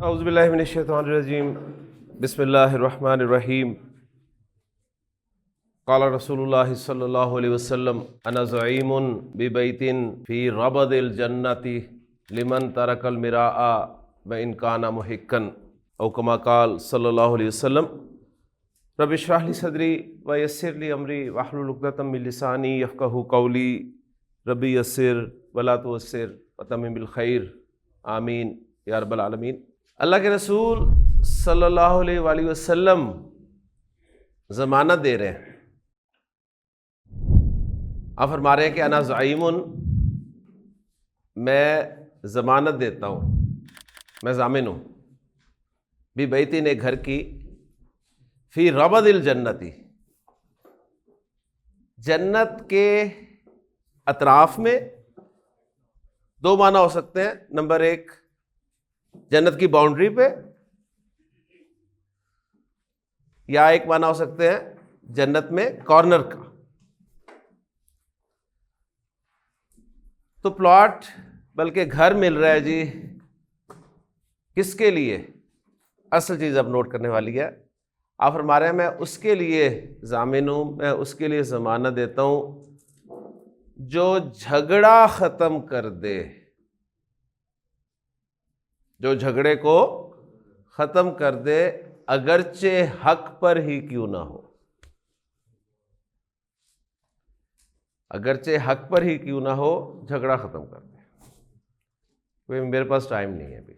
اعوذ باللہ من الشیطان الرجیم بسم اللہ الرحمن الرحیم قال رسول اللہ صلی اللہ علیہ وسلم انا زعیم ببیت فی ربد الجنۃ لمن ترک المراء وان کان محقا او کما قال صلی اللہ علیہ وسلم رب اشرح لی صدری ویسر لی امری واحلل عقدۃ من لسانی یفقہوا قولی ربی یسر ولا تعسر وتمم بالخیر آمین یا رب العالمین۔ اللہ کے رسول صلی اللہ علیہ وآلہ وسلم ضمانت دے رہے ہیں، آپ فرما رہے ہیں کہ انا زعیم، میں ضمانت دیتا ہوں، میں ضامن ہوں، بھی بیتین ایک گھر کی، فی ربد الجنتی، جنت کے اطراف میں۔ دو معنی ہو سکتے ہیں، نمبر ایک جنت کی باؤنڈری پہ، یا ایک معنی ہو سکتے ہیں جنت میں کارنر کا۔ تو پلاٹ بلکہ گھر مل رہا ہے جی، کس کے لیے؟ اصل چیز اب نوٹ کرنے والی ہے۔ آپ فرما رہے ہیں میں اس کے لیے ضامن ہوں، میں اس کے لیے ضمانت دیتا ہوں جو جھگڑا ختم کر دے، جو جھگڑے کو ختم کر دے، اگرچہ حق پر ہی کیوں نہ ہو، اگرچہ حق پر ہی کیوں نہ ہو، جھگڑا ختم کر دے۔ کوئی میرے پاس ٹائم نہیں ہے ابھی،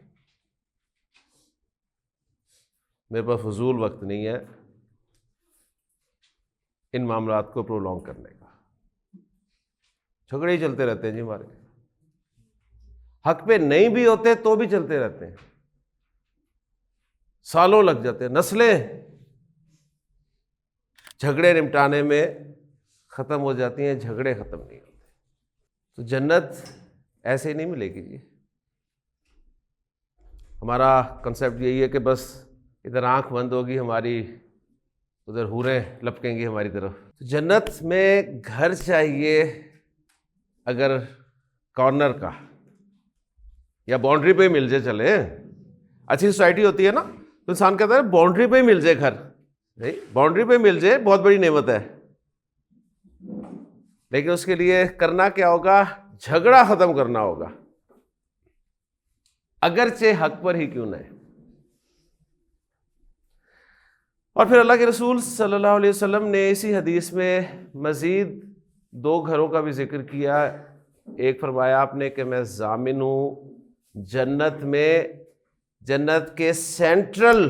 میرے پاس فضول وقت نہیں ہے ان معاملات کو پرولونگ کرنے کا۔ جھگڑے ہی چلتے رہتے ہیں جی، ہمارے حق پہ نہیں بھی ہوتے تو بھی چلتے رہتے ہیں، سالوں لگ جاتے ہیں، نسلیں جھگڑے نمٹانے میں ختم ہو جاتی ہیں، جھگڑے ختم نہیں ہوتے۔ تو جنت ایسے ہی نہیں ملے گی جی۔ ہمارا کنسیپٹ یہی ہے کہ بس ادھر آنکھ بند ہوگی ہماری، ادھر حوریں لپکیں گی ہماری طرف۔ جنت میں گھر چاہیے، اگر کارنر کا یا باؤنڈری پہ ہی مل جائے چلے۔ اچھی سوسائٹی ہوتی ہے نا تو انسان کہتا ہے باؤنڈری پہ ہی مل جائے گھر، نہیں باؤنڈری پہ مل جائے بہت بڑی نعمت ہے، لیکن اس کے لیے کرنا کیا ہوگا؟ جھگڑا ختم کرنا ہوگا، اگرچہ حق پر ہی کیوں نہ ہے۔ اور پھر اللہ کے رسول صلی اللہ علیہ وسلم نے اسی حدیث میں مزید دو گھروں کا بھی ذکر کیا۔ ایک فرمایا آپ نے کہ میں ضامن ہوں جنت میں، جنت کے سینٹرل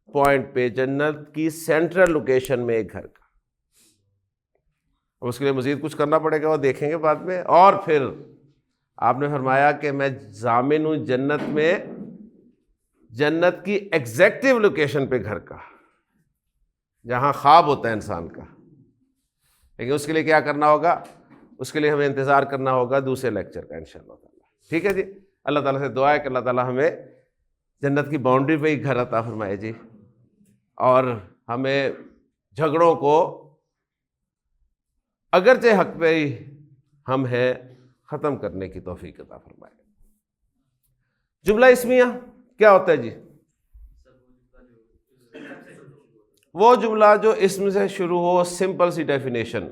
پوائنٹ پہ، جنت کی سینٹرل لوکیشن میں ایک گھر کا۔ اب اس کے لیے مزید کچھ کرنا پڑے گا، وہ دیکھیں گے بعد میں۔ اور پھر آپ نے فرمایا کہ میں ضامن ہوں جنت میں، جنت کی ایگزیکٹو لوکیشن پہ گھر کا، جہاں خواب ہوتا ہے انسان کا۔ لیکن اس کے لیے کیا کرنا ہوگا؟ اس کے لیے ہمیں انتظار کرنا ہوگا دوسرے لیکچر کا انشاءاللہ تعالیٰ۔ ٹھیک ہے جی، اللہ تعالیٰ سے دعا ہے کہ اللہ تعالیٰ ہمیں جنت کی باؤنڈری پہ ہی گھر عطا فرمائے جی، اور ہمیں جھگڑوں کو اگرچہ حق پہ ہی ہم ہیں ختم کرنے کی توفیق عطا فرمائے۔ جملہ اسمیہ کیا ہوتا ہے جی؟ وہ جملہ جو اسم سے شروع ہو، سمپل سی ڈیفینیشن،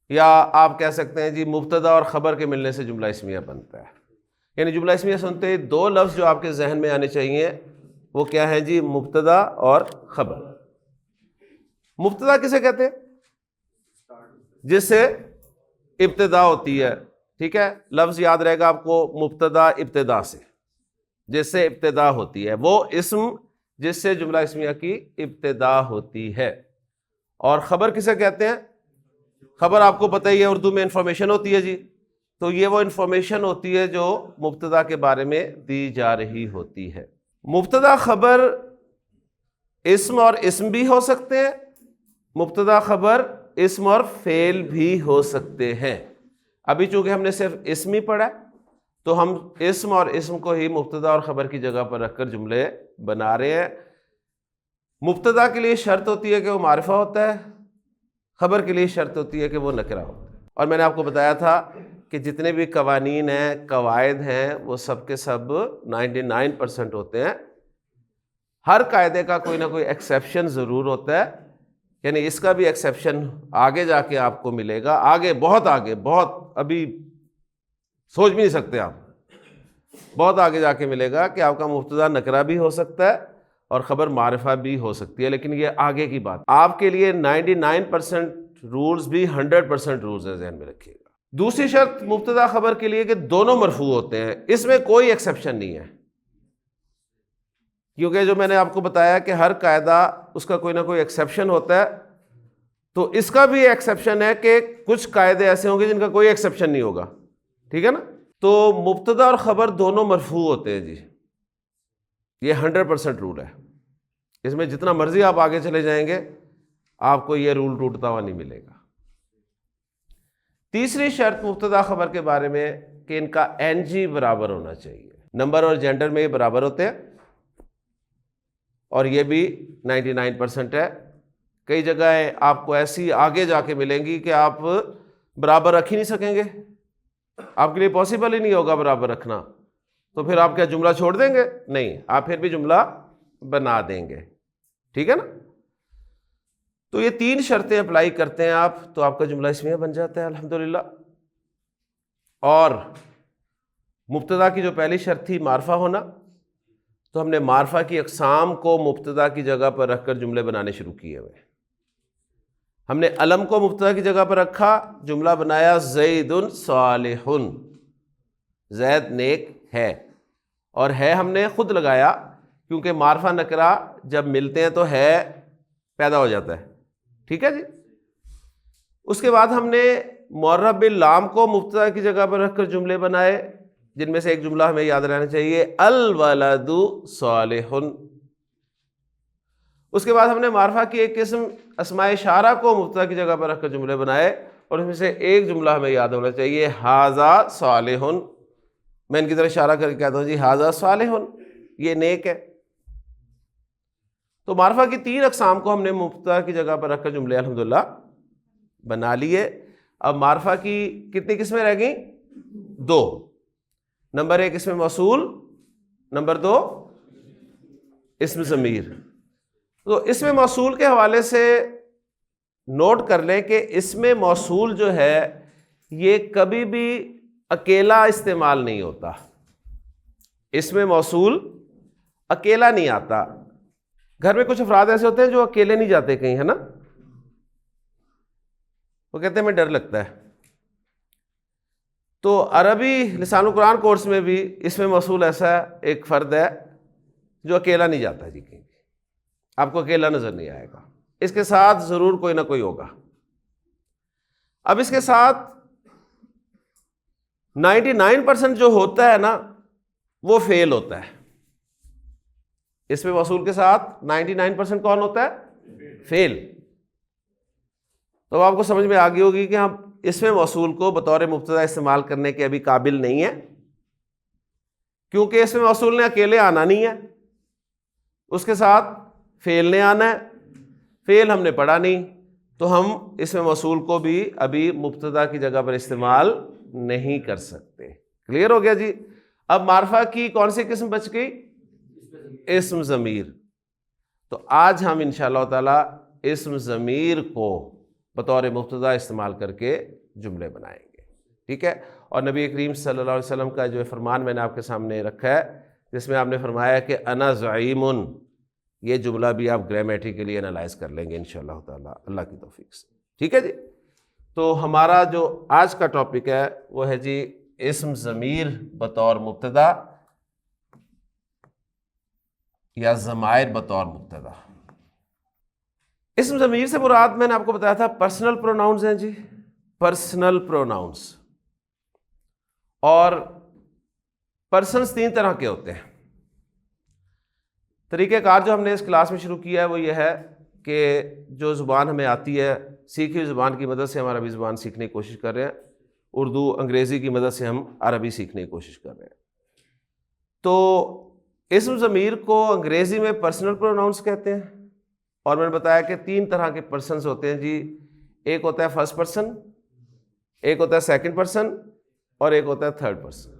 یا آپ کہہ سکتے ہیں جی مبتدا اور خبر کے ملنے سے جملہ اسمیہ بنتا ہے۔ یعنی جملہ اسمیہ سنتے ہی دو لفظ جو آپ کے ذہن میں آنے چاہیے، وہ کیا ہے جی؟ مبتدا اور خبر۔ مبتدا کسے کہتے ہیں؟ جس سے ابتدا ہوتی ہے، ٹھیک ہے، لفظ یاد رہے گا آپ کو، مبتدا ابتدا سے، جس سے ابتدا ہوتی ہے، وہ اسم جس سے جملہ اسمیہ کی ابتدا ہوتی ہے۔ اور خبر کسے کہتے ہیں؟ خبر آپ کو پتہ ہی ہے، اردو میں انفارمیشن ہوتی ہے جی، تو یہ وہ انفارمیشن ہوتی ہے جو مبتدا کے بارے میں دی جا رہی ہوتی ہے۔ مبتدا خبر اسم اور اسم بھی ہو سکتے ہیں، مبتدا خبر اسم اور فعل بھی ہو سکتے ہیں۔ ابھی چونکہ ہم نے صرف اسم ہی پڑھا ہے تو ہم اسم اور اسم کو ہی مبتدا اور خبر کی جگہ پر رکھ کر جملے بنا رہے ہیں۔ مبتدا کے لیے شرط ہوتی ہے کہ وہ معرفہ ہوتا ہے، خبر کے لیے شرط ہوتی ہے کہ وہ نکرہ ہوتا ہے۔ اور میں نے آپ کو بتایا تھا کہ جتنے بھی قوانین ہیں، قواعد ہیں، وہ سب کے سب 99% ہوتے ہیں. ہر قاعدے کا کوئی نہ کوئی ایکسیپشن ضرور ہوتا ہے، یعنی اس کا بھی ایکسیپشن آگے جا کے آپ کو ملے گا، آگے بہت ابھی سوچ بھی نہیں سکتے آپ، بہت آگے جا کے ملے گا کہ آپ کا مبتدا نکرہ بھی ہو سکتا ہے اور خبر معرفہ بھی ہو سکتی ہے، لیکن یہ آگے کی بات. آپ کے لیے 99% رولز بھی 100% رولز ہیں، ذہن میں رکھیے گا. دوسری شرط مبتدا خبر کے لیے کہ دونوں مرفوع ہوتے ہیں، اس میں کوئی ایکسیپشن نہیں ہے، کیونکہ جو میں نے آپ کو بتایا کہ ہر قاعدہ اس کا کوئی نہ کوئی ایکسیپشن ہوتا ہے، تو اس کا بھی ایکسیپشن ہے کہ کچھ قاعدے ایسے ہوں گے جن کا کوئی ایکسیپشن نہیں ہوگا. ٹھیک ہے نا؟ تو مبتدا اور خبر دونوں مرفوع ہوتے ہیں جی، یہ 100% رول ہے. اس میں جتنا مرضی آپ آگے چلے جائیں گے آپ کو یہ رول ٹوٹتا ہوا نہیں ملے گا. تیسری شرط مبتدا خبر کے بارے میں کہ ان کا این جی برابر ہونا چاہیے. نمبر اور جینڈر میں یہ برابر ہوتے ہیں، اور یہ بھی 99% ہے. کئی جگہیں آپ کو ایسی آگے جا کے ملیں گی کہ آپ برابر رکھ ہی نہیں سکیں گے، آپ کے لیے پاسبل ہی نہیں ہوگا برابر رکھنا. تو پھر آپ کیا جملہ چھوڑ دیں گے؟ نہیں، آپ پھر بھی جملہ بنا دیں گے. ٹھیک ہے نا؟ تو یہ 3 شرطیں اپلائی کرتے ہیں آپ تو آپ کا جملہ اسمیہ بن جاتا ہے الحمدللہ. اور مبتدا کی جو پہلی شرط تھی معرفہ ہونا، تو ہم نے معرفہ کی اقسام کو مبتدا کی جگہ پر رکھ کر جملے بنانے شروع کیے ہوئے. ہم نے علم کو مبتدا کی جگہ پر رکھا، جملہ بنایا زید صالح، زید نیک ہے. اور ہے ہم نے خود لگایا کیونکہ معرفہ نکرہ جب ملتے ہیں تو ہے پیدا ہو جاتا ہے. ٹھیک ہے جی. اس کے بعد ہم نے معرب باللام کو مبتدا کی جگہ پر رکھ کر جملے بنائے، جن میں سے ایک جملہ ہمیں یاد رہنا چاہیے، الولد صالح. اس کے بعد ہم نے معرفہ کی ایک قسم اسماء اشارہ کو مبتدا کی جگہ پر رکھ کر جملے بنائے، اور اس میں سے ایک جملہ ہمیں یاد ہونا چاہیے، ھذا صالح. میں ان کی طرف اشارہ کر کے کہتا ہوں جی ھذا صالح، یہ نیک ہے. تو معرفہ کی 3 اقسام کو ہم نے مبتدا کی جگہ پر رکھ کر جملے الحمدللہ بنا لیے. اب معرفہ کی کتنی قسمیں رہ گئیں؟ 2. نمبر 1 اسم موصول، نمبر 2 اسم ضمیر. تو اسم موصول کے حوالے سے نوٹ کر لیں کہ اسم موصول جو ہے یہ کبھی بھی اکیلا استعمال نہیں ہوتا. اسم موصول اکیلا نہیں آتا. گھر میں کچھ افراد ایسے ہوتے ہیں جو اکیلے نہیں جاتے کہیں، ہے نا؟ وہ کہتے ہیں ہمیں ڈر لگتا ہے. تو عربی لسان القرآن کورس میں بھی اسم موصول ایسا ایک فرد ہے جو اکیلا نہیں جاتا جی کہیں، آپ کو اکیلا نظر نہیں آئے گا، اس کے ساتھ ضرور کوئی نہ کوئی ہوگا. اب اس کے ساتھ 99% جو ہوتا ہے نا وہ فعل ہوتا ہے. اس میں موصول کے ساتھ 99% کون ہوتا ہے؟ فعل. تو آپ کو سمجھ میں آ گئی ہوگی کہ ہم اس میں موصول کو بطور مبتدا استعمال کرنے کے ابھی قابل نہیں ہے، کیونکہ اس میں موصول نے اکیلے آنا نہیں ہے، اس کے ساتھ فعل نے آنا ہے. فعل ہم نے پڑھا نہیں، تو ہم اس میں موصول کو بھی ابھی مبتدا کی جگہ پر استعمال نہیں کر سکتے. کلیئر ہو گیا جی؟ اب معرفہ کی کون سی قسم بچ گئی؟ اسم ضمیر. تو آج ہم انشاءاللہ تعالی اسم ضمیر کو بطور مبتدا استعمال کر کے جملے بنائیں گے. ٹھیک ہے؟ اور نبی کریم صلی اللہ علیہ وسلم کا جو فرمان میں نے آپ کے سامنے رکھا ہے، جس میں آپ نے فرمایا کہ انا زعیم، یہ جملہ بھی آپ گرامیٹیکلی انالائز کر لیں گے انشاءاللہ تعالی اللہ کی توفیق سے. ٹھیک ہے جی؟ تو ہمارا جو آج کا ٹاپک ہے وہ ہے جی اسم ضمیر بطور مبتدا یا ضمائر بطور مبتدا. اسم ضمیر سے مراد میں نے آپ کو بتایا تھا پرسنل پروناؤنز ہیں جی، پرسنل پروناؤنز. اور پرسنز 3 طرح کے ہوتے ہیں. طریقہ کار جو ہم نے اس کلاس میں شروع کیا ہے وہ یہ ہے کہ جو زبان ہمیں آتی ہے، سیکھی ہوئی زبان کی مدد سے ہم عربی زبان سیکھنے کی کوشش کر رہے ہیں، اردو انگریزی کی مدد سے ہم عربی سیکھنے کی کوشش کر رہے ہیں. تو اسم ضمیر کو انگریزی میں پرسنل پروناؤنس کہتے ہیں، اور میں نے بتایا کہ 3 طرح کے پرسنز ہوتے ہیں جی. ایک ہوتا ہے فرسٹ پرسن، ایک ہوتا ہے سیکنڈ پرسن، اور ایک ہوتا ہے تھرڈ پرسن.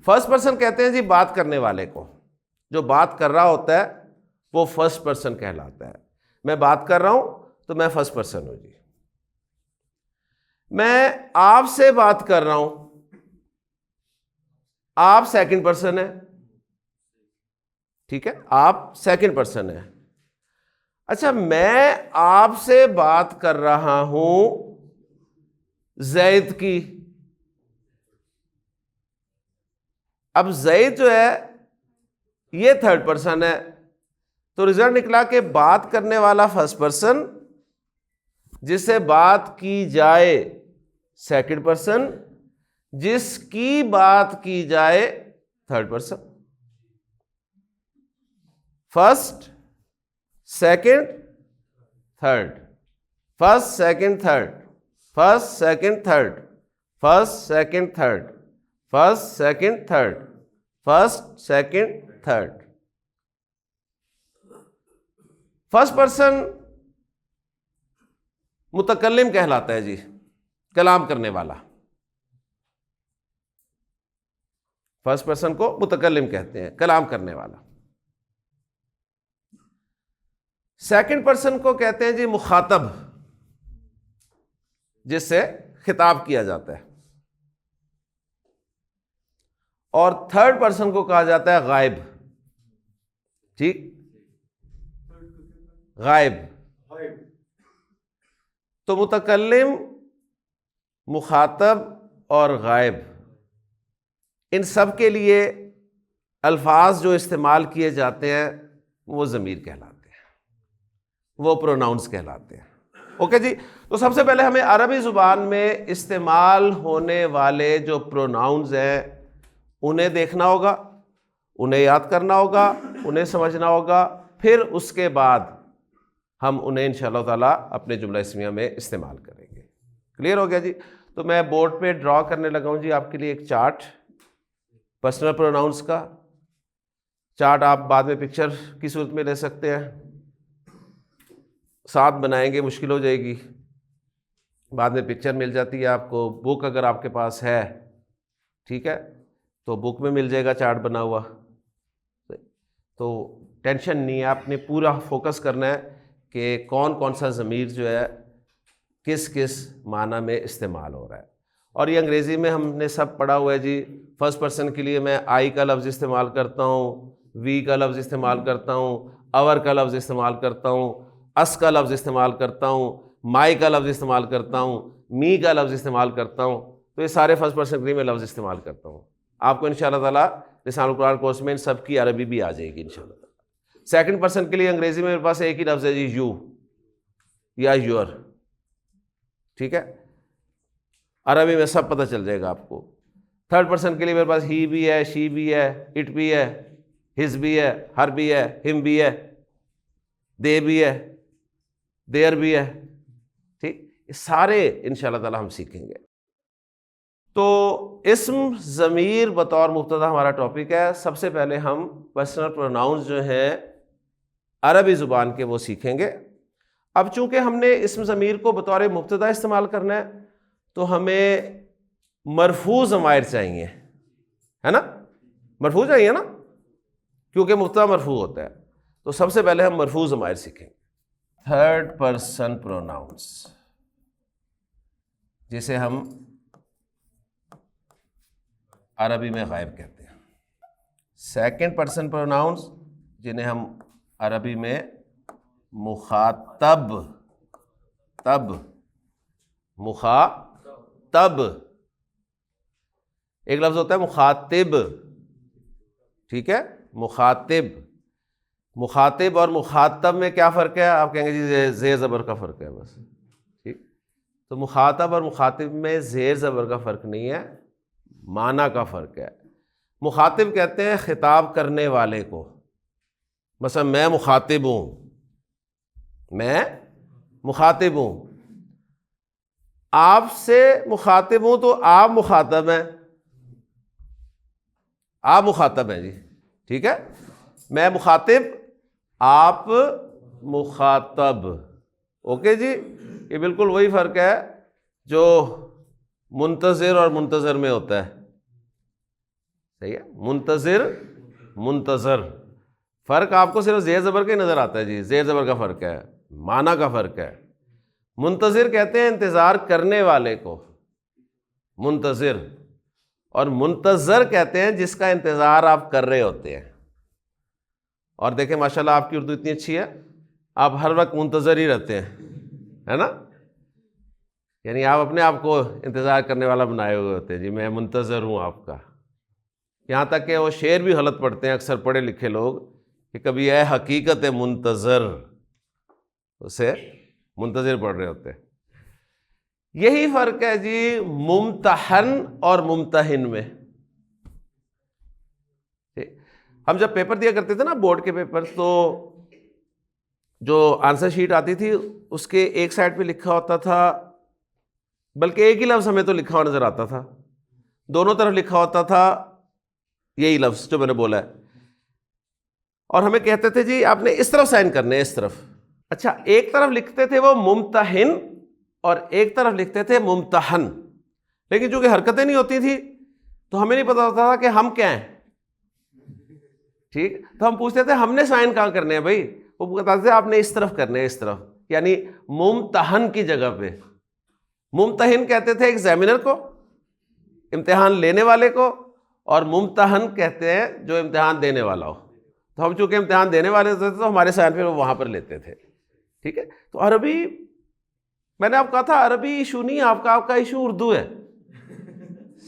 فرسٹ پرسن کہتے ہیں جی بات کرنے والے کو، جو بات کر رہا ہوتا ہے وہ فرسٹ پرسن کہلاتا ہے. میں بات کر رہا ہوں تو میں فرسٹ پرسن ہوں جی. میں آپ سے بات کر رہا ہوں، آپ سیکنڈ پرسن ہے. ٹھیک ہے، آپ سیکنڈ پرسن ہے. اچھا، میں آپ سے بات کر رہا ہوں زید کی. اب زید جو ہے یہ تھرڈ پرسن ہے، تو رزلٹ نکلا کہ بات کرنے والا فرسٹ پرسن، جس سے بات کی جائے سیکنڈ پرسن، جس کی بات کی جائے third person. First second third, first second third, first second third, first second third, first second third, first second third. First person متکلم کہلاتا ہے جی، کلام کرنے والا. فرسٹ پرسن کو متکلم کہتے ہیں، کلام کرنے والا. سیکنڈ پرسن کو کہتے ہیں جی مخاطب، جس سے خطاب کیا جاتا ہے. اور تھرڈ پرسن کو کہا جاتا ہے غائب. ٹھیک، غائب. تو متکلم، مخاطب اور غائب، ان سب کے لیے الفاظ جو استعمال کیے جاتے ہیں وہ ضمیر کہلاتے ہیں، وہ پروناؤنس کہلاتے ہیں. اوکے جی. تو سب سے پہلے ہمیں عربی زبان میں استعمال ہونے والے جو پروناؤنز ہیں انہیں دیکھنا ہوگا، انہیں یاد کرنا ہوگا، انہیں سمجھنا ہوگا. پھر اس کے بعد ہم انہیں انشاءاللہ تعالیٰ اپنے جملہ اسمیہ میں استعمال کریں گے. کلیئر ہو گیا جی؟ تو میں بورڈ پہ ڈرا کرنے لگا ہوں جی آپ کے لیے ایک چارٹ پرسنل پروناؤنس کا. چارٹ آپ بعد میں پکچر کی صورت میں لے سکتے ہیں، ساتھ بنائیں گے مشکل ہو جائے گی. بعد میں پکچر مل جاتی ہے آپ کو، بک اگر آپ کے پاس ہے ٹھیک ہے تو بک میں مل جائے گا چارٹ بنا ہوا. تو ٹینشن نہیں ہے، آپ نے پورا فوکس کرنا ہے کہ کون کون سا ضمیر جو ہے کس کس معنی میں استعمال ہو رہا ہے. اور یہ انگریزی میں ہم نے سب پڑھا ہوا ہے جی. فرسٹ پرسن کے لیے میں آئی کا لفظ استعمال کرتا ہوں، وی کا لفظ استعمال کرتا ہوں، اور کا لفظ استعمال کرتا ہوں، اس کا لفظ استعمال کرتا ہوں، مائی کا لفظ استعمال کرتا ہوں، می کا لفظ استعمال کرتا ہوں. تو یہ سارے فرسٹ پرسن کے لیے میں لفظ استعمال کرتا ہوں. آپ کو انشاءاللہ تعالیٰ لسان القرآن کورس میں ان سب کی عربی بھی آ جائے گی انشاءاللہ. سیکنڈ پرسن کے لیے انگریزی میں میرے پاس ایک ہی لفظ ہے جی، یو یا یور. ٹھیک ہے، عربی میں سب پتہ چل جائے گا آپ کو. تھرڈ پرسن کے لیے میرے پاس ہی بھی ہے، شی بھی ہے، اٹ بھی ہے، ہز بھی ہے، ہر بھی ہے، ہم بھی ہے، دے بھی ہے، دیر بھی ہے. ٹھیک، یہ سارے انشاءاللہ تعالیٰ ہم سیکھیں گے. تو اسم ضمیر بطور مبتدا ہمارا ٹاپک ہے. سب سے پہلے ہم پرسنل پروناؤنز جو ہیں عربی زبان کے وہ سیکھیں گے. اب چونکہ ہم نے اسم ضمیر کو بطور مبتدا استعمال کرنا ہے تو ہمیں مرفوع ضمائر چاہیے، ہے نا؟ مرفوع چاہیے نا، کیونکہ مبتدا مرفوع ہوتا ہے. تو سب سے پہلے ہم مرفوع ضمائر سیکھیں گے. تھرڈ پرسن پروناؤنس جسے ہم عربی میں غائب کہتے ہیں. سیکنڈ پرسن پروناؤنس جنہیں ہم عربی میں مخاطب، مخاطب، ایک لفظ ہوتا ہے مخاطب. ٹھیک ہے، مخاطب. مخاطب اور مخاطب میں کیا فرق ہے؟ آپ کہیں گے جی زیر زبر کا فرق ہے بس. ٹھیک، تو مخاطب اور مخاطب میں زیر زبر کا فرق نہیں ہے، معنی کا فرق ہے. مخاطب کہتے ہیں خطاب کرنے والے کو. مثلا میں مخاطب ہوں، میں مخاطب ہوں. آپ سے مخاطب ہوں تو آپ مخاطب ہیں، آپ مخاطب ہیں جی. ٹھیک ہے، میں مخاطب، آپ مخاطب. اوکے جی، یہ بالکل وہی فرق ہے جو منتظر اور منتظر میں ہوتا ہے. صحیح ہے, منتظر منتظر. فرق آپ کو صرف زیر زبر کا ہی نظر آتا ہے جی, زیر زبر کا فرق ہے, معنی کا فرق ہے. منتظر کہتے ہیں انتظار کرنے والے کو منتظر, اور منتظر کہتے ہیں جس کا انتظار آپ کر رہے ہوتے ہیں. اور دیکھیں ماشاءاللہ آپ کی اردو اتنی اچھی ہے, آپ ہر وقت منتظر ہی رہتے ہیں, ہے نا, یعنی آپ اپنے آپ کو انتظار کرنے والا بنائے ہوئے ہوتے ہیں, جی میں منتظر ہوں آپ کا. یہاں تک کہ وہ شعر بھی غلط پڑھتے ہیں اکثر پڑھے لکھے لوگ, کہ کبھی اے حقیقت منتظر, اسے منتظر پڑھ رہے ہوتے ہیں. یہی فرق ہے جی ممتحن اور ممتحن میں. ہم جب پیپر دیا کرتے تھے نا, بورڈ کے پیپر, تو جو آنسر شیٹ آتی تھی اس کے ایک سائڈ پہ لکھا ہوتا تھا, بلکہ ایک ہی لفظ ہمیں تو لکھا ہوا نظر آتا تھا, دونوں طرف لکھا ہوتا تھا یہی لفظ جو میں نے بولا ہے, اور ہمیں کہتے تھے جی آپ نے اس طرف سائن کرنے ہیں, اس طرف. اچھا, ایک طرف لکھتے تھے وہ ممتحن اور ایک طرف لکھتے تھے ممتحن, لیکن چونکہ حرکتیں نہیں ہوتی تھی تو ہمیں نہیں پتا ہوتا تھا کہ ہم کیا ہیں. ٹھیک, تو ہم پوچھتے تھے ہم نے سائن کہاں کرنے ہیں بھائی, وہ بتاتے تھے آپ نے اس طرف کرنے ہیں, اس طرف, یعنی ممتحن کی جگہ پہ. ممتحن کہتے تھے ایگزامینر کو, امتحان لینے والے کو, اور ممتحن کہتے ہیں جو امتحان دینے والا ہو. تو ہم چونکہ امتحان دینے والے ہوتے تھے تو ہمارے سائن پہ وہاں پر لیتے تھے. ٹھیک ہے, تو عربی, میں نے آپ کہا تھا عربی ایشو نہیں, آپ کا ایشو اردو ہے.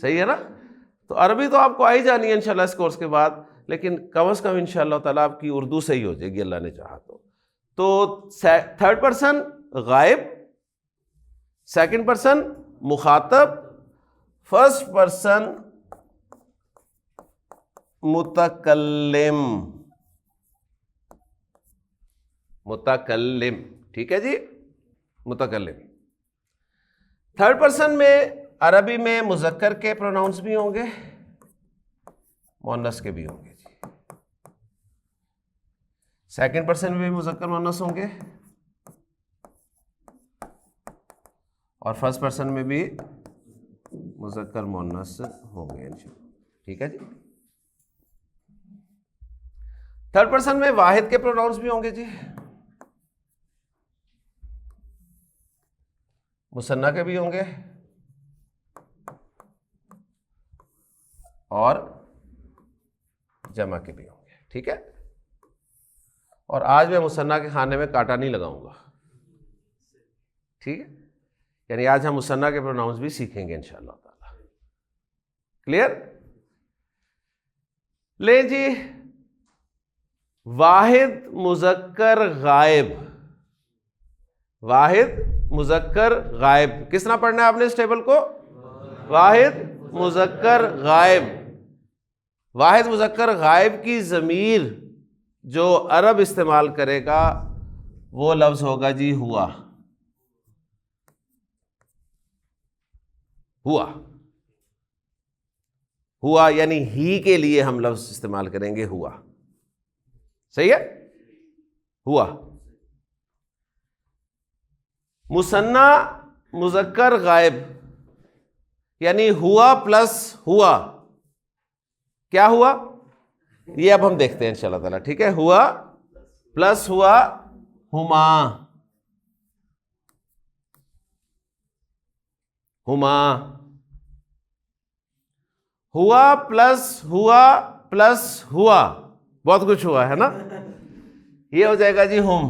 صحیح ہے نا, تو عربی تو آپ کو آئی جانی ہے انشاءاللہ اس کورس کے بعد, لیکن کم از کم انشاءاللہ تعالیٰ آپ کی اردو صحیح ہو جائے گی اللہ نے چاہا تو. تو تھرڈ پرسن غائب, سیکنڈ پرسن مخاطب, فرسٹ پرسن متکلم. متکلم, ٹھیک ہے جی, متکلم. تھرڈ پرسن میں عربی میں مذکر کے پروناؤنس بھی ہوں گے, مؤنث کے بھی ہوں گے جی. سیکنڈ پرسن میں بھی مذکر مؤنث ہوں گے, اور فرسٹ پرسن میں بھی مذکر مؤنث ہوں گے انشاءاللہ. ٹھیک ہے جی. تھرڈ پرسن میں واحد کے پروناؤنس بھی ہوں گے جی, مثنیٰ کے بھی ہوں گے, اور جمع کے بھی ہوں گے. ٹھیک ہے, اور آج میں مثنیٰ کے کھانے میں کانٹا نہیں لگاؤں گا. ٹھیک ہے, یعنی آج ہم مثنیٰ کے پروناؤنس بھی سیکھیں گے انشاءاللہ تعالی. کلیئر؟ لیں جی, واحد مذکر غائب. واحد مذکر غائب کس طرح پڑھنا ہے آپ نے اس ٹیبل کو؟ واحد مذکر غائب. واحد مذکر غائب کی ضمیر جو عرب استعمال کرے گا وہ لفظ ہوگا جی ہوا. ہوا, ہوا یعنی ہی کے لیے ہم لفظ استعمال کریں گے ہوا. صحیح ہے, ہوا. مثنیٰ مذکر غائب یعنی ہوا پلس ہوا, کیا ہوا یہ اب ہم دیکھتے ہیں انشاءاللہ تعالیٰ. ٹھیک ہے, ہوا پلس ہوا ہما. ہما, ہوا پلس ہوا, بہت کچھ ہوا ہے نا, یہ ہو جائے گا جی ہم.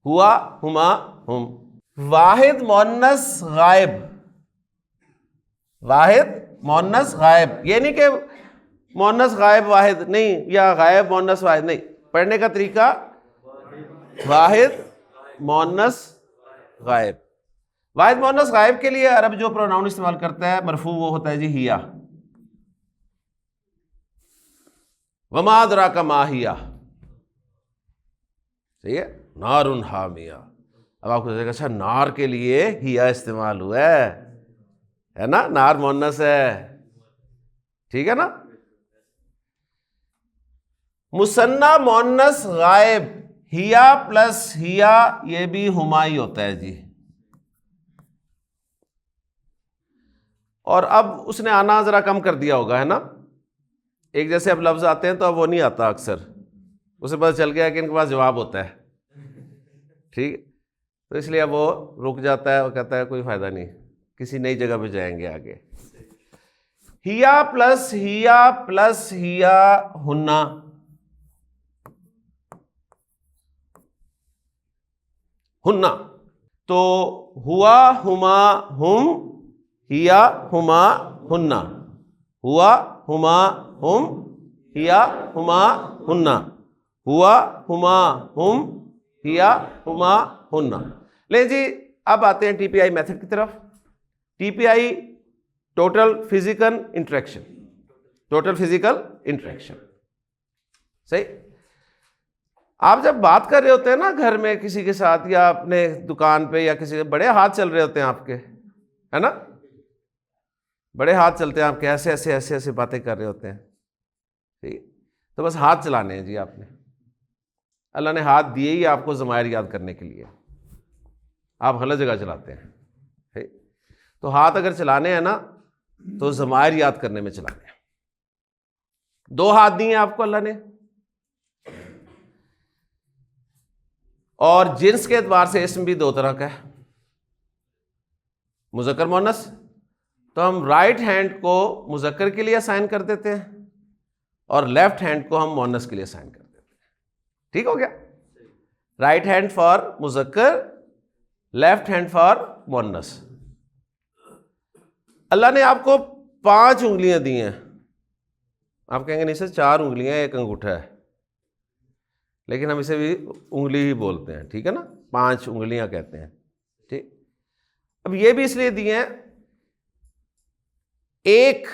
ہوا, ہما, ہم. واحد مؤنث غائب, واحد مؤنث غائب, یہ نہیں کہ مؤنث غائب واحد نہیں, یا غائب مؤنث واحد نہیں. پڑھنے کا طریقہ واحد مؤنث غائب. واحد مؤنث غائب کے لیے عرب جو پروناؤن استعمال کرتا ہے مرفوع وہ ہوتا ہے جی ہیا. وما ادراک ما ہیا. صحیح ہے, نار حامیہ. اب آپ کو دیکھا اچھا نار کے لیے ہیا استعمال ہوا ہے نا, نار مؤنث ہے. ٹھیک ہے نا. مثنیٰ مؤنث غائب ہیا پلس ہیا یہ بھی ہما ہی ہوتا ہے جی. اور اب اس نے آنا ذرا کم کر دیا ہوگا ہے نا, ایک جیسے اب لفظ آتے ہیں تو اب وہ نہیں آتا اکثر, اسے پتہ چل گیا کہ ان کے پاس جواب ہوتا ہے, ٹھیک, تو اس لیے اب وہ رک جاتا ہے, وہ کہتا ہے کوئی فائدہ نہیں, کسی نئی جگہ پہ جائیں گے آگے. ہیا پلس ہیا ہننا, ہننا, تو ہوا ہما ہم, ہیا ہما ہننا, ہوا ہما ہم, ہیا ہما ہننا, ہوا ہما ہم, ہیا ہما ہننا. لیں جی اب آتے ہیں ٹی پی آئی میتھڈ کی طرف. T P I total physical interaction, total physical interaction, صحیح. آپ جب بات کر رہے ہوتے ہیں نا گھر میں کسی کے ساتھ یا اپنے دکان پہ یا کسی کے, بڑے ہاتھ چل رہے ہوتے ہیں آپ کے, ہے نا, بڑے ہاتھ چلتے ہیں آپ کے, ایسے ایسے ایسے ایسے باتیں کر رہے ہوتے ہیں, ٹھیک, تو بس ہاتھ چلانے ہیں جی آپ نے, اللہ نے ہاتھ دیے ہی آپ کو ضمائر یاد کرنے کے لیے, آپ غلط جگہ چلاتے ہیں, ٹھیک, تو ہاتھ اگر چلانے ہیں نا تو ضمائر یاد کرنے میں چلانے ہیں. دو ہاتھ دیے ہیں آپ کو اللہ نے, اور جنس کے اعتبار سے اسم بھی دو طرح کا ہے, مذکر مؤنث, تو ہم رائٹ ہینڈ کو مذکر کے لیے اسائن کر دیتے ہیں اور لیفٹ ہینڈ کو ہم مؤنث کے لیے اسائن کر دیتے ہیں. ٹھیک ہو گیا, رائٹ ہینڈ فار مذکر, لیفٹ ہینڈ فار مؤنث. اللہ نے آپ کو 5 انگلیاں دی ہیں, آپ کہیں گے نہیں سر 4 انگلیاں ایک انگوٹھا ہے, لیکن ہم اسے بھی انگلی ہی بولتے ہیں, ٹھیک ہے نا, 5 انگلیاں کہتے ہیں, ٹھیک. اب یہ بھی اس لیے دی ہیں, ایک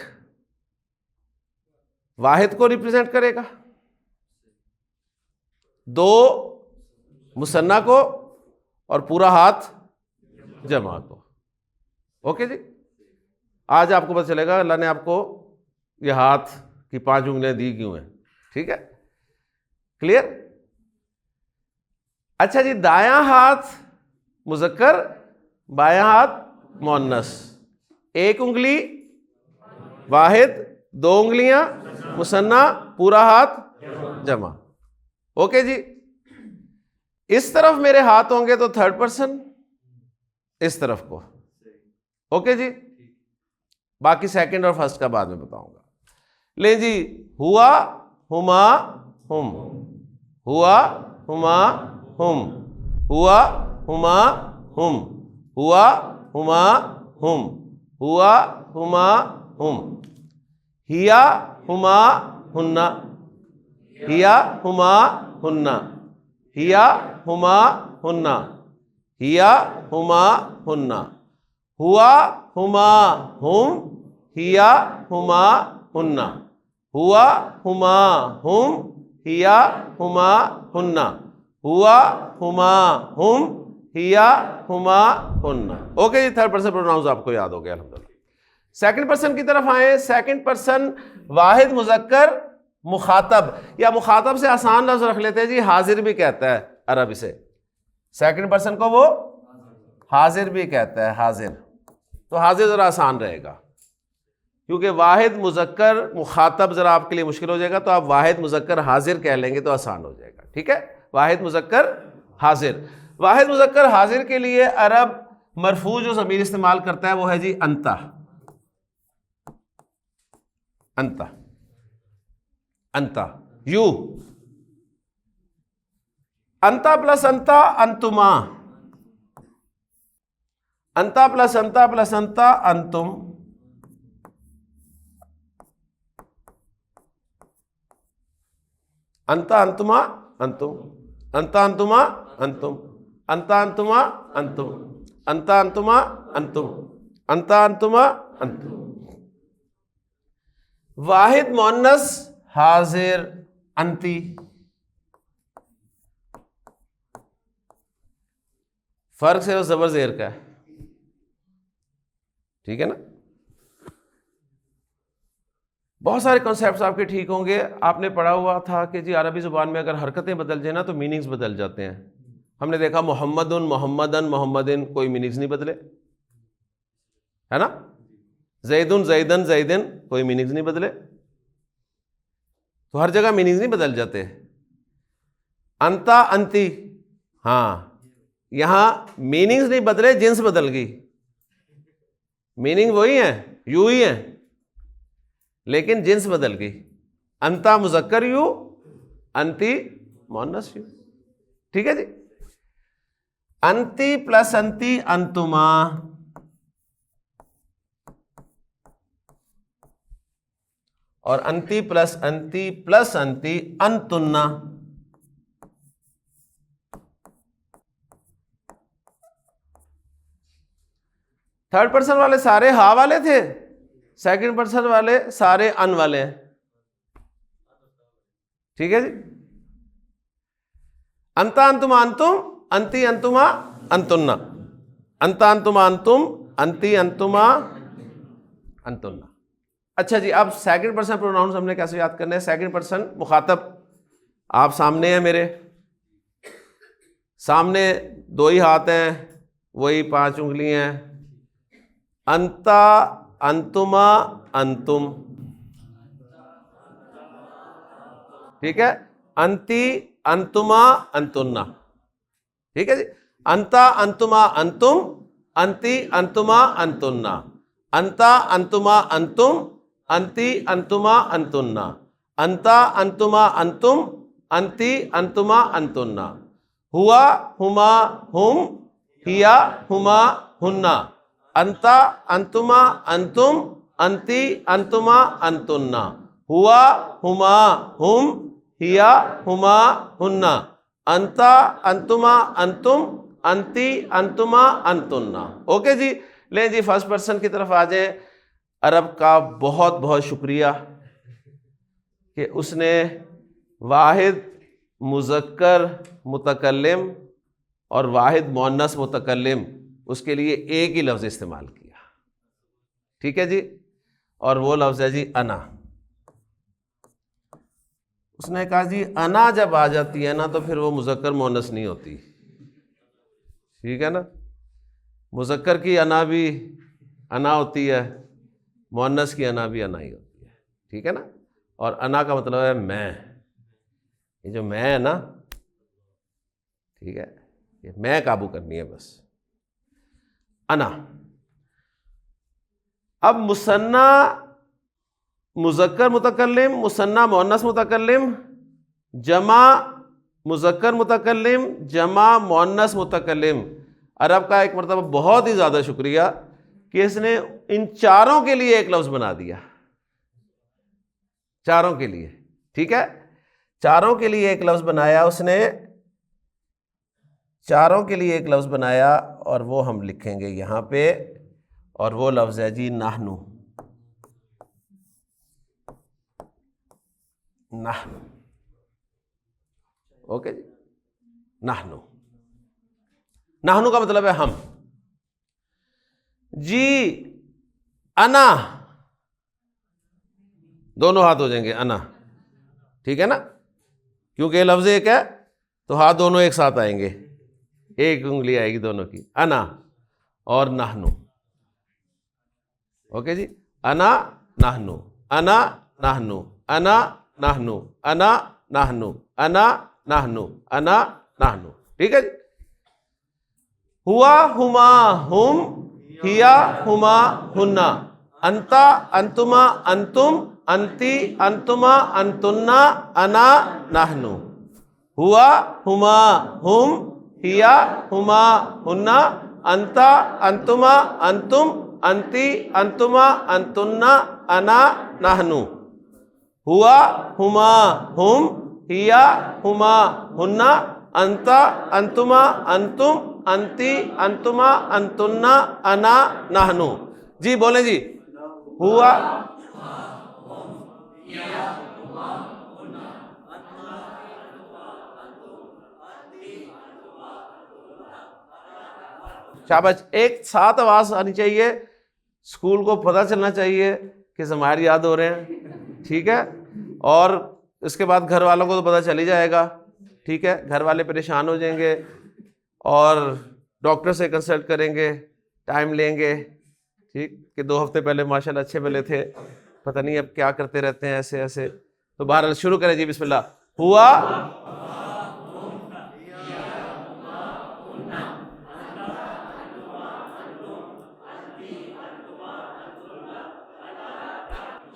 واحد کو ریپرزینٹ کرے گا, 2 مثنیٰ کو, اور پورا ہاتھ جمع کو. اوکے جی, آج آپ کو پتہ چلے گا اللہ نے آپ کو یہ ہاتھ کی 5 انگلیاں دی کیوں ہیں, ٹھیک ہے, کلیئر. اچھا جی, دایاں ہاتھ مذکر, بایاں ہاتھ مؤنث, ایک انگلی واحد, 2 انگلیاں مثنیٰ, پورا ہاتھ جمع. اوکے جی, اس طرف میرے ہاتھ ہوں گے تو 3rd پرسن, اس طرف کو. اوکے جی, باقی 2nd اور 1st کا بعد میں بتاؤں گا. لیں جی, ہوا ہما ہم, ہوا ہما ہم, ہوا ہما ہم, ہوا ہما ہم, ہوا ہما ہم, ہیا ہما ہننا, ہیا ہما ہننا, ہیا ہما ہننا, ہیا ہما ہننا, ہوا ہما ہم, ہیا ہما ہننا, ہوا ہما ہم, ہیا ہما ہننا, ہوا ہما ہم, ہیا ہما ہننا. اوکے جی, 3rd پرسن پروناؤنس آپ کو یاد ہو گیا الحمدللہ. 2nd پرسن کی طرف آئیں. 2nd پرسن واحد مذکر مخاطب, یا مخاطب سے آسان لفظ رکھ لیتے ہیں جی, حاضر بھی کہتا ہے عرب اسے. 2nd پرسن کو وہ حاضر بھی کہتا ہے, حاضر, تو حاضر ذرا آسان رہے گا, کیونکہ واحد مذکر مخاطب ذرا آپ کے لیے مشکل ہو جائے گا, تو آپ واحد مذکر حاضر کہہ لیں گے تو آسان ہو جائے گا. ٹھیک ہے, واحد مذکر حاضر. واحد مذکر حاضر کے لیے عرب مرفوع جو ضمیر استعمال کرتا ہے وہ ہے جی انتا, انتا, انتا, یو, انتا پلس انتا انتما, انتا پلس انتا پلس انتا انتم, انتا انتما انتم, انتا انتما انتم, انتا انتما انتم, انتا انتما انتم, انتا انتما انتم. واحد مؤنث حاضر انتی, فرق صرف زبر زیر کا ہے, ٹھیک ہے نا, بہت سارے کنسیپٹس آپ کے ٹھیک ہوں گے. آپ نے پڑھا ہوا تھا کہ جی عربی زبان میں اگر حرکتیں بدل جائیں نا تو میننگز بدل جاتے ہیں. ہم نے دیکھا محمدن محمدن محمدن، کوئی میننگز نہیں بدلے، ہے نا. زیدن زیدن زیدن، کوئی میننگز نہیں بدلے. تو ہر جگہ میننگز نہیں بدل جاتے. انتا انتی، ہاں یہاں میننگز نہیں بدلے، جنس بدل گئی. میننگ وہی ہے، یو ہی ہے، لیکن جنس بدل گئی. انتا مذکر یو، انتی مؤنث یو. ٹھیک ہے جی. انتی پلس انتی انتما، اور انتی پلس انتی پلس انتی انتنا. تھرڈ پرسن والے سارے ہا والے تھے، سیکنڈ پرسن والے سارے ان والے ہیں. ٹھیک ہے جی. انتا انتما انتم، انتی انتما انتنا، انتا انتما انتم، انتی انتما انتنا. اچھا جی، اب سیکنڈ پرسن پروناؤنس ہم نے کیسے یاد کرنے ہیں؟ سیکنڈ پرسن مخاطب، آپ سامنے ہیں میرے، سامنے دو ہی ہاتھ ہیں، وہی 5 انگلی ہیں. انتا انتما انتم، ٹھیک ہے. انتی انتما انتنا، ٹھیک ہے جی. انتا انتما انتم، انتی انتما انتنا، انتا انتما انتم، انتی انتما انتنا، انتا انتما انتم، انتی انتما انتنا. ہوا ہما ہم، ہیا ہما ہننا، انتا انتما انتم، انتی انتما انتنا، ہوا ہما ہم، ہیا ہما ہننا، انتا انتما انتم، انتی انتما انتنا. اوکے جی. لیں جی فرسٹ پرسن کی طرف آ جائیں. عرب کا بہت بہت شکریہ کہ اس نے واحد مذکر متکلم اور واحد مؤنث متکلم، اس کے لیے ایک ہی لفظ استعمال کیا. ٹھیک ہے جی. اور وہ لفظ ہے جی انا. اس نے کہا جی انا جب آ جاتی ہے نا تو پھر وہ مذکر مؤنث نہیں ہوتی. ٹھیک ہے نا. مذکر کی انا بھی انا ہوتی ہے، مؤنث کی انا بھی انا ہی ہوتی ہے. ٹھیک ہے نا. اور انا کا مطلب ہے میں. یہ جو میں ہے نا، ٹھیک ہے، یہ میں قابو کرنی ہے بس. انا. اب مثنی مذکر متکلم، مثنی مؤنث متکلم، جمع مذکر متکلم، جمع مؤنث متکلم. عرب کا ایک مرتبہ بہت ہی زیادہ شکریہ کہ اس نے ان چاروں کے لیے ایک لفظ بنا دیا. چاروں کے لیے، ٹھیک ہے، چاروں کے لیے ایک لفظ بنایا اس نے. چاروں کے لیے ایک لفظ بنایا اور وہ ہم لکھیں گے یہاں پہ، اور وہ لفظ ہے جی نحنو. نحنو. اوکے جی. نحنو. نحنو کا مطلب ہے ہم. جی انا، دونوں ہاتھ ہو جائیں گے انا. ٹھیک ہے نا، کیونکہ یہ لفظ ایک ہے تو ہاتھ دونوں ایک ساتھ آئیں گے، ایک انگلی آئے گی دونوں کی. انا اور نحنو. اوکے جی. انا نحنو، انا نحنو، انا نحنو، انا نحنو، انا نحنو، انا نحنو. ٹھیک ہے جی. ہوا ہما ہم، ہیا ہما ہننا، انتا انتما انتم، انتی انتما انتنا، انا نحنو. ہوا ہما ہم، ہیا ہما ہننا، انتا انتما انتم، انتی انتما انتنا، انا نحنو. ہوا ہما ہم، ہیا ہما ہننا، انتا انتما انتم، انتی انتما انتنا، انا نحنو. جی بولیں جی. ہوا شاباش. ایک ساتھ آواز آنی چاہیے، اسکول کو پتہ چلنا چاہیے کہ زمائر یاد ہو رہے ہیں. ٹھیک ہے. اور اس کے بعد گھر والوں کو تو پتہ چل ہی جائے گا, ٹھیک ہے, گھر والے پریشان ہو جائیں گے اور ڈاکٹر سے کنسلٹ کریں گے, ٹائم لیں گے, ٹھیک, کہ 2 ہفتے پہلے ماشاءاللہ اچھے بلے تھے, پتہ نہیں اب کیا کرتے رہتے ہیں ایسے ایسے. تو بہرحال شروع کریں جی, بسم اللہ. ہوا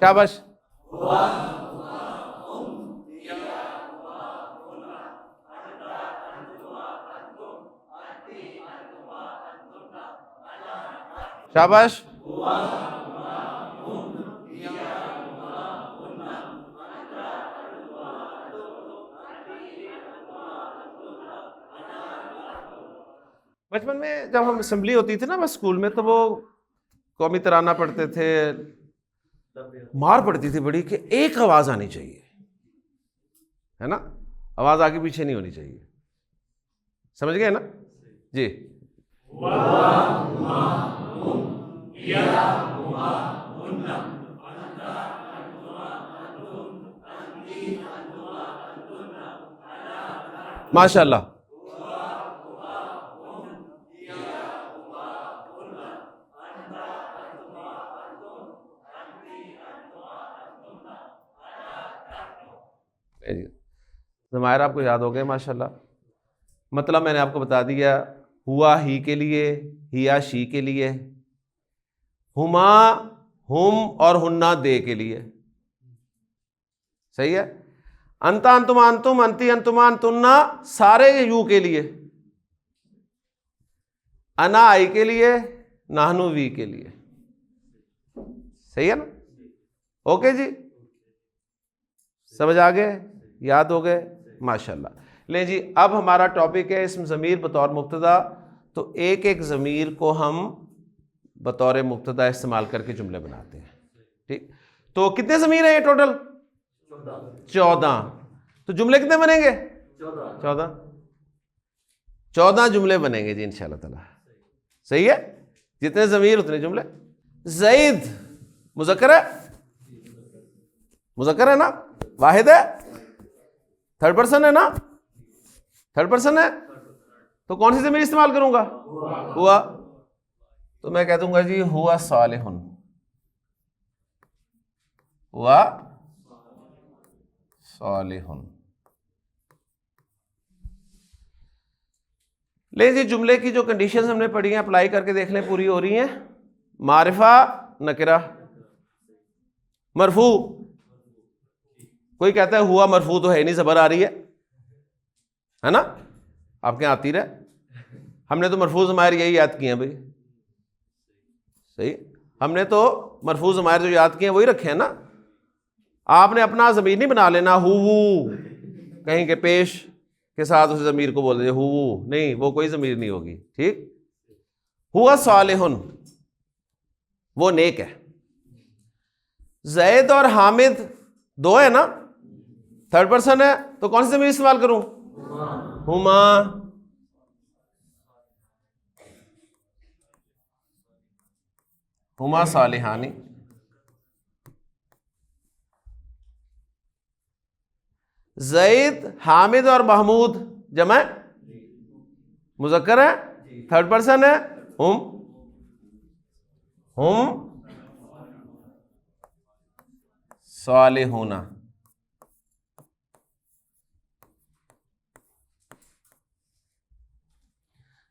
شاباش. شاباش. بچپن میں جب ہم اسمبلی ہوتی تھی نا بس اسکول میں, تو وہ قومی ترانہ پڑھتے تھے, مار پڑتی تھی بڑی کہ ایک آواز آنی چاہیے, ہے نا, آواز آگے پیچھے نہیں ہونی چاہیے. سمجھ گئے نا جی. ماشاء اللہ. ضمائر آپ کو یاد ہو گئے ماشاء اللہ. مطلب میں نے آپ کو بتا دیا, ہوا ہی کے لیے, ہیا شی کے لیے, ہما ہم اور ہننا دے کے لیے, صحیح ہے. انتا انتما انتم انتی انتما انتنا سارے یو کے لیے, انا آئی کے لیے, نحنو وی کے لیے, صحیح ہے نا. اوکے جی, سمجھ آ گئے, یاد ہو گئے, ماشاء اللہ. لیں جی, اب ہمارا ٹاپک ہے اسم ضمیر بطور مبتدا. تو ایک ایک ضمیر کو ہم بطور مبتدا استعمال کر کے جملے بناتے ہیں, ٹھیک. تو کتنے ضمیر ہیں یہ ٹوٹل؟ 14. تو جملے کتنے بنیں گے؟ 14 جملے بنیں گے جی انشاءاللہ تعالی. صحیح ہے, جتنے ضمیر اتنے جملے. زید مذکر ہے, مذکر ہے نا, واحد ہے, تھرڈ پرسن ہے نا, تھرڈ پرسن ہے, تو کون سی ضمیر استعمال کروں گا؟ ہوا. تو میں کہہ دوں گا جی ہوا صالح, ہوا صالح. لے جی, جملے کی جو کنڈیشنز ہم نے پڑھی ہیں اپلائی کر کے دیکھ لیں پوری ہو رہی ہیں. معرفہ نکرہ, مرفوع, کوئی کہتا ہے ہوا مرفوع تو ہے نہیں, زبر آ رہی ہے نا, آپ کے یہاں آتی رہے. ہم نے تو مرفوع ضمائر یہی یاد کیے ہیں بھائی, صحیح, ہم نے تو مرفوع ضمائر جو یاد کیے ہیں وہی رکھے ہیں نا. آپ نے اپنا ضمیر نہیں بنا لینا ہو کہیں کہ پیش کے ساتھ اس ضمیر کو بول دیجیے ہو, نہیں, وہ کوئی ضمیر نہیں ہوگی, ٹھیک. ہوا صالح, وہ نیک ہے. زید اور حامد 2 ہے نا, تھرڈ پرسن ہے, تو کون سی ضمیر استعمال کروں؟ ہما. ہما صالحانی. زید حامد اور محمود جمع مذکر ہے, تھرڈ پرسن ہے, ہم صالحون.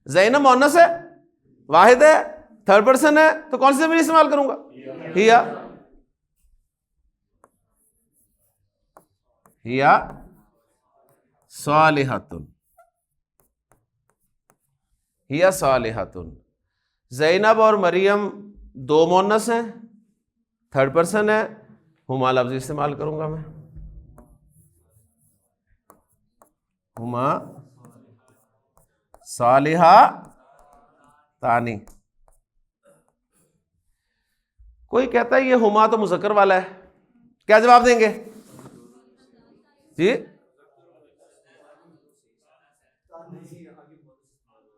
زینب مؤنث ہے, واحد ہے, تھرڈ پرسن ہے, تو کون سی ضمیر استعمال کروں گا؟ ہیا. ہیا صالحۃ, ہیا صالحۃ. زینب اور مریم 2 مؤنث ہیں, تھرڈ پرسن ہے, ہما لفظ استعمال کروں گا میں, ہما صالحہ تانی. کوئی کہتا ہے یہ ہما تو مذکر والا ہے, کیا جواب دیں گے جی؟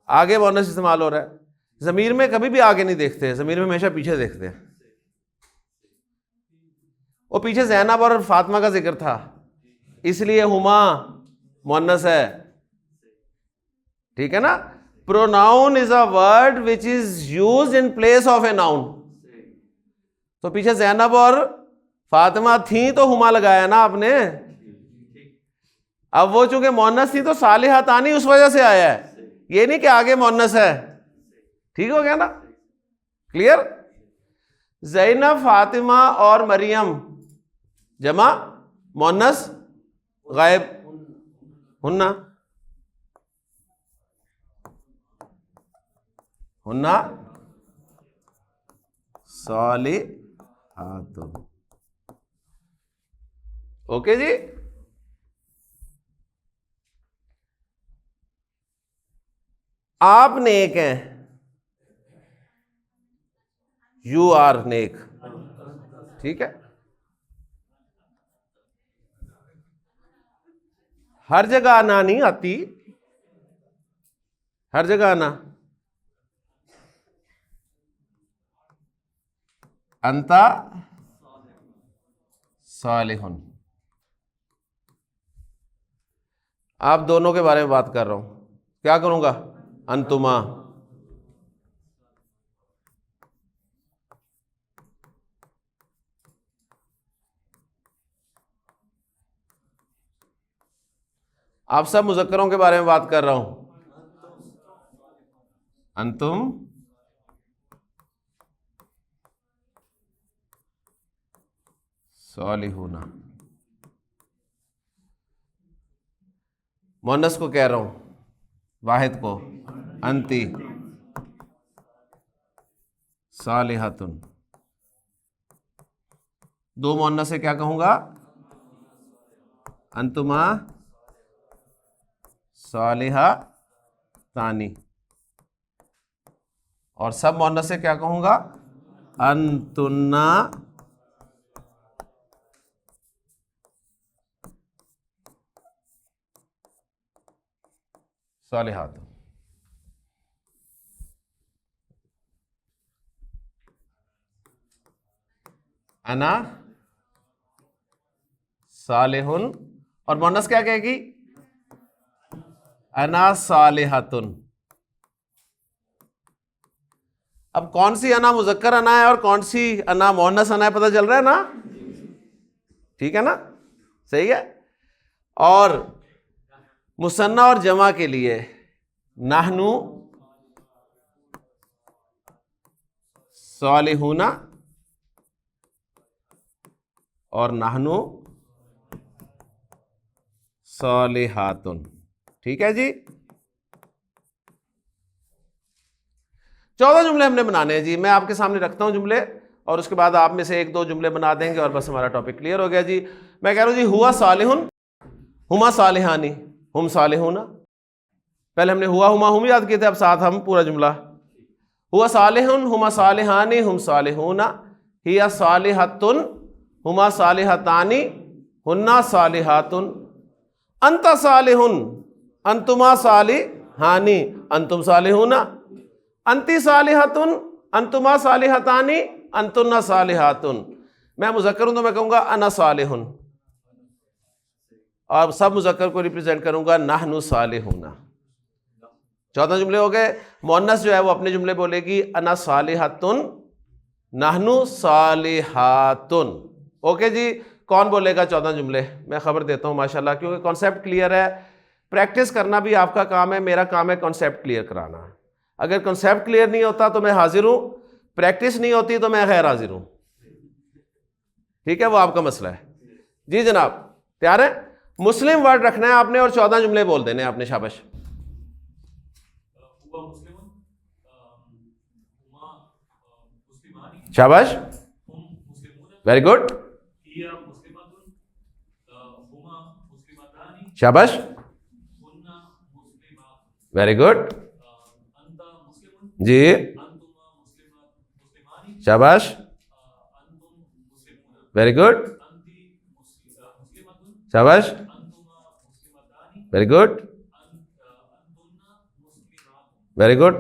آگے مؤنث استعمال ہو رہا ہے. ضمیر میں کبھی بھی آگے نہیں دیکھتے, ضمیر میں ہمیشہ پیچھے دیکھتے ہیں. وہ پیچھے زینب اور فاطمہ کا ذکر تھا، اس لیے ہما مؤنث ہے، ٹھیک ہے نا. Pronoun is a word which is used in place of a noun. تو پیچھے زینب اور فاطمہ تھیں تو ہما لگایا نا آپ نے. اب وہ چونکہ مؤنث تھی تو صالحتانی اس وجہ سے آیا ہے، یہ نہیں کہ آگے مؤنث ہے. ٹھیک ہو گیا نا، کلیئر. زینب، فاطمہ اور مریم جمع مؤنث غائب ہننا ہننا صالحات. اوکے جی. آپ نیک ہیں، یو آر نیک، ٹھیک ہے. ہر جگہ آنا نہیں آتی، ہر جگہ آنا. انتا صالحن، آپ دونوں کے بارے میں بات کر رہا ہوں. کیا کروں گا؟ انتما. آپ سب مذکروں کے بارے میں بات کر رہا ہوں. انتم صالحون. مؤنث کو کہہ رہا ہوں، واحد کو، انتی صالحاتن. دو مؤنث سے کیا کہوں گا؟ انتما صالحاتانی. اور سب مؤنث سے کیا کہوں گا؟ انتنا صالحات. انا صالحن، اور مؤنث کیا کہے گی؟ انا صالحاتن. اب کون سی انا مذکر انا ہے اور کون سی انا مؤنث انا ہے، پتہ چل رہا ہے نا؟ ٹھیک ہے نا، صحیح ہے. اور مثنی اور جمع کے لیے نحنو صالحون اور نحنو صالحاتن. ٹھیک ہے جی. 14 جملے ہم نے بنانے ہیں جی. میں آپ کے سامنے رکھتا ہوں جملے، اور اس کے بعد آپ میں سے ایک دو جملے بنا دیں گے اور بس ہمارا ٹاپک کلیئر ہو گیا جی. میں کہہ رہا ہوں جی، ہوا صالحن، ہما صالحانی، ہم صالحون. پہلے ہم نے ہوا ہما ہم یاد کیے تھے، اب ساتھ ہم پورا جملہ. ہوا صالحن، ہما صالحانی، ہم صالحون. ہیا صالحتن، ہما صالحتانی، ہننا صالحاتن. انت صالحن، انتما صالحانی، انتم صالحون. انتی صالحتن، انتما صالحتانی، انتن صالحاتن. میں مذکر ہوں تو میں کہوں گا انا صالحن، اور سب مذکر کو ریپرزینٹ کروں گا نحن صالحون. 14 جملے ہو گئے. مؤنث جو ہے وہ اپنے جملے بولے گی انا صالحتن، نحن صالحاتن. اوکے جی. کون بولے گا 14 جملے؟ میں خبر دیتا ہوں ماشاءاللہ، کیونکہ کانسیپٹ کلیئر ہے. پریکٹس کرنا بھی آپ کا کام ہے، میرا کام ہے کانسیپٹ کلیئر کرانا. اگر کانسیپٹ کلیئر نہیں ہوتا تو میں حاضر ہوں، پریکٹس نہیں ہوتی تو میں غیر حاضر ہوں. ٹھیک ہے، وہ آپ کا مسئلہ ہے. جی جناب، تیار ہے؟ مسلم ورڈ رکھنا ہے آپ نے اور 14 جملے بول دینے آپ نے. شاباش. شاباش، ویری گڈ. شاباش، ویری گڈ. جی شاباش، ویری گڈ. شاباش، ویری گڈ، ویری گڈ.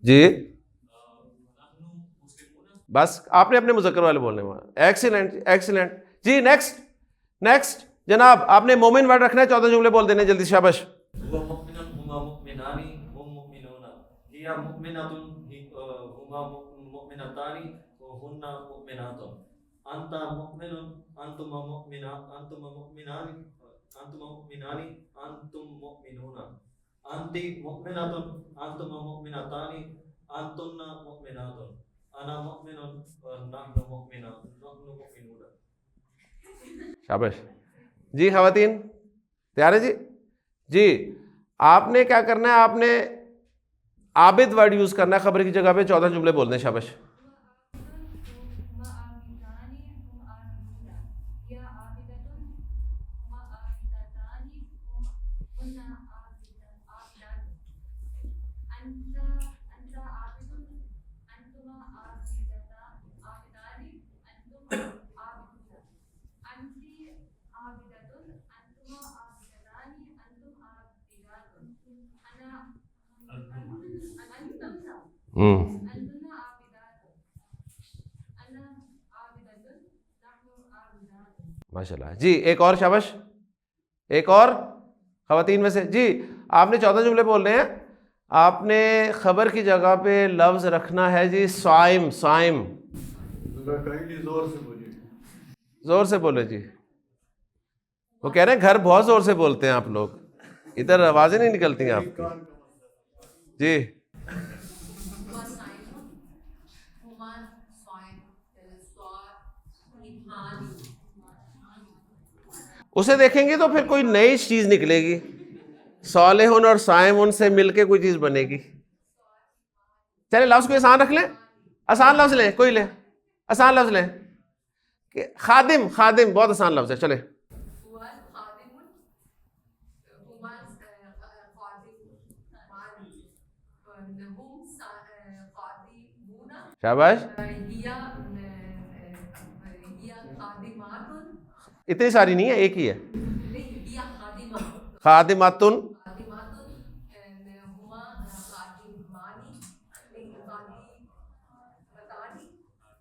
جی بس آپ نے اپنے مذکر والے بولنے میں. Excellent excellent. جی نیکسٹ جناب آپ نے مومن ورڈ رکھنا ہے, 14 جملے بول دینے جلدی, شاباش. انت مؤمن انتم مؤمنان انتم مؤمنان انتم مؤمنون. انت مؤمنة انتم مؤمنتان انتن مؤمنات. انا مؤمن نحن مؤمنون. شاباش. جی خواتین تیار ہے جی. جی آپ نے کیا کرنا ہے, آپ نے عابد ورڈ یوز کرنا ہے خبر کی جگہ پہ, 14 جملے بولنے. شاباش. ماشاء اللہ. جی ایک اور, شاباش, ایک اور خواتین میں سے. جی آپ نے 14 جملے بول رہے ہیں, آپ نے خبر کی جگہ پہ لفظ رکھنا ہے جی صائم. صائم زور سے بولے جی. وہ کہہ رہے ہیں گھر بہت زور سے بولتے ہیں آپ لوگ, ادھر آوازیں نہیں نکلتی ہیں آپ کی. جی اسے دیکھیں گے تو پھر کوئی نئی چیز نکلے گی. صالحون اور صائمون سے مل کے کوئی چیز بنے گی. چلے لفظ کوئی آسان رکھ لیں, آسان لفظ لیں, کوئی لیں آسان لفظ لیں. خادم. خادم بہت آسان لفظ ہے, چلے. شاباش. اتنی ساری نہیں ہے, ایک ہی ہے. خادماتن.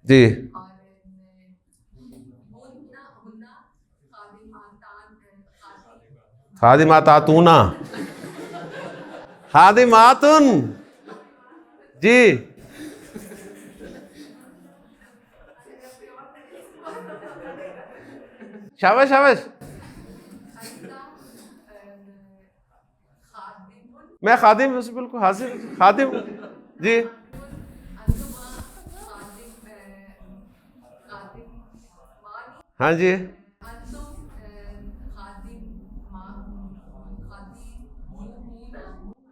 جی خادماتاتونا. خادماتن. جی شاباش شاباش. میں خادم بالکل حاضر خادم. جی ہاں جی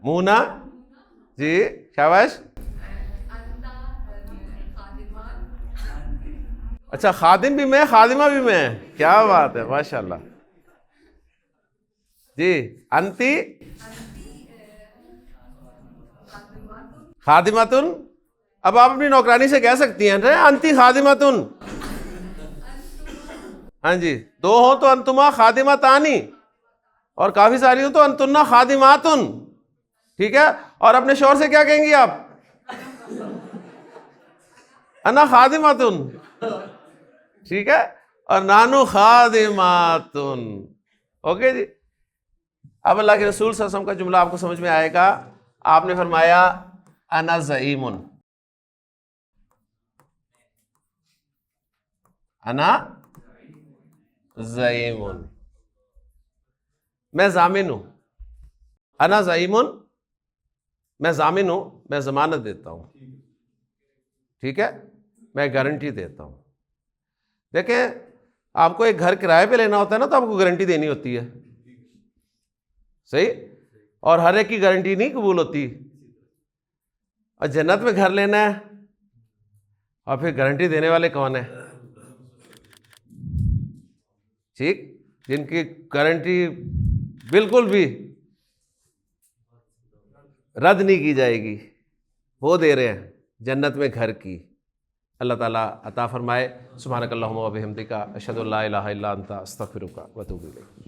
مونا. جی شاباش. اچھا خادم بھی میں, خادمہ بھی میں, کیا بات ہے, ماشاء اللہ. جی انتی خادماتن. اب آپ اپنی نوکرانی سے کہہ سکتی ہیں انتی خادماتن. ہاں جی, دو ہوں تو انتما خادماتانی, اور کافی ساری ہوں تو انتنا خادماتن. ٹھیک ہے, اور اپنے شوہر سے کیا کہیں گی آپ, انا خادماتن. ٹھیک ہے, اور نانو خادماتن. اوکے جی. اب اللہ کے رسول صلی اللہ علیہ وسلم کا جملہ آپ کو سمجھ میں آئے گا. آپ نے فرمایا انا زعیم. انا زعیم, میں ضامن ہوں. انا زعیم, میں ضامن ہوں, میں ضمانت دیتا ہوں. ٹھیک ہے, میں گارنٹی دیتا ہوں. دیکھیں آپ کو ایک گھر کرائے پہ لینا ہوتا ہے نا, تو آپ کو گارنٹی دینی ہوتی ہے, صحیح, اور ہر ایک کی گارنٹی نہیں قبول ہوتی. اور جنت میں گھر لینا ہے, اور پھر گارنٹی دینے والے کون ہیں, ٹھیک, جن کی گارنٹی بالکل بھی رد نہیں کی جائے گی, وہ دے رہے ہیں جنت میں گھر کی. اللہ تعالیٰ عطا فرمائے. سبحانک اللہم و بحمدک اشہد ان لا الہ الا انت استغفرک و اتوب الیک.